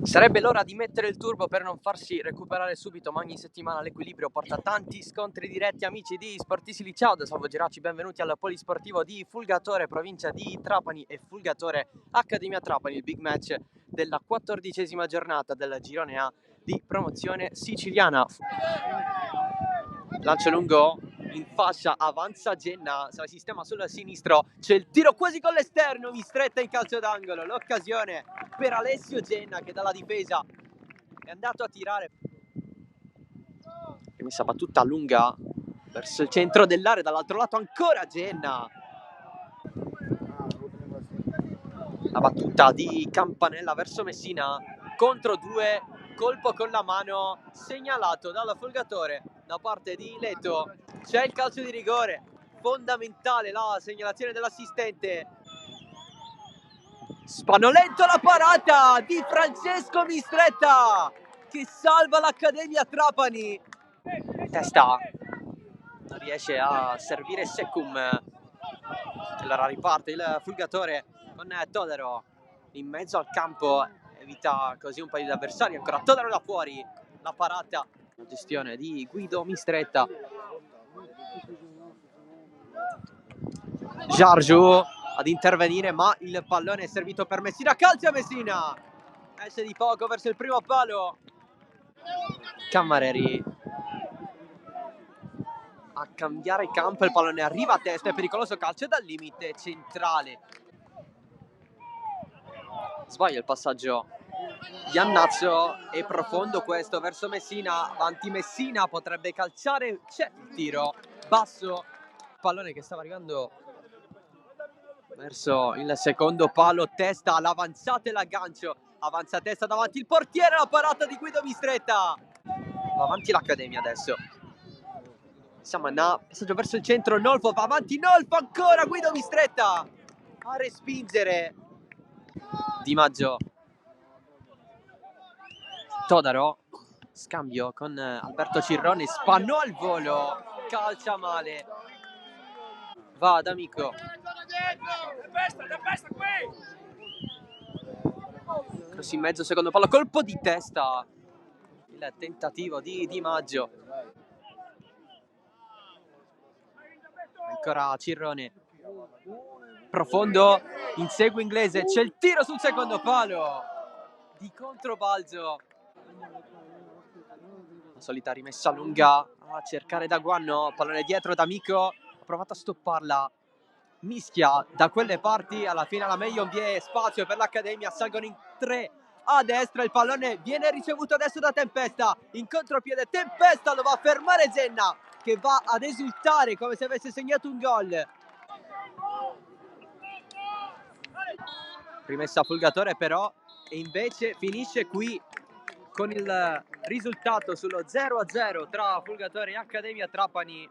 Sarebbe l'ora di mettere il turbo per non farsi recuperare subito, ma ogni settimana l'equilibrio porta tanti scontri diretti. Amici di Sportisili, ciao da Salvo Geraci, benvenuti al polisportivo di Fulgatore, provincia di Trapani, e Fulgatore Accademia Trapani, il big match della 14ª giornata del girone A di promozione siciliana. Lancio lungo in fascia, avanza Genna, se la sistema sul sinistro, c'è il tiro quasi con l'esterno, Mistretta in calcio d'angolo, l'occasione per Alessio Genna che dalla difesa è andato a tirare. Rimessa battuta lunga verso il centro dell'area, dall'altro lato ancora Genna. La battuta di Campanella verso Messina, contro due, colpo con la mano segnalato dalla Fulgatore da parte di Leto. C'è il calcio di rigore, fondamentale la segnalazione dell'assistente. Spanoletto, la parata di Francesco Mistretta che salva l'Accademia Trapani. Testa, non riesce a servire Secum, allora riparte il Fulgatore con Todaro in mezzo al campo, evita così un paio di avversari. Ancora Todaro da fuori, la parata, la gestione di Guido Mistretta. Giorgio ad intervenire, ma il pallone è servito per Messina. Calcio a Messina, esce di poco verso il primo palo. Cammareri a cambiare campo, il pallone arriva a testa, è pericoloso, calcio dal limite centrale. Sbaglia il passaggio Iannazzo, è profondo questo verso Messina, avanti Messina, potrebbe calciare, c'è il tiro basso, pallone che stava arrivando verso il secondo palo, testa, l'avanzata e l'aggancio, avanza testa davanti il portiere, la parata di Guido Mistretta. Va avanti l'Accademia adesso. Samana, passaggio verso il centro, Nolfo va avanti, Nolfo ancora, Guido Mistretta a respingere. Di Maggio, Todaro, scambio con Alberto Cirrone, spannò al volo, calcia male, va ad Amico. Cross in mezzo, secondo palo, colpo di testa, il tentativo di Di Maggio. Ancora Cirrone, profondo, insegue Inglese, c'è il tiro sul secondo palo di controbalzo. La solita rimessa lunga a cercare Daguanno, pallone dietro da Amico, ha provato a stopparla, mischia da quelle parti, alla fine alla meglio vi è spazio per l'Accademia, salgono in tre a destra, il pallone viene ricevuto adesso da Tempesta, in contropiede Tempesta, lo va a fermare Genna che va ad esultare come se avesse segnato un gol. Rimessa Fulgatore però, e invece finisce qui con il risultato sullo 0-0 tra Fulgatore e Accademia Trapani.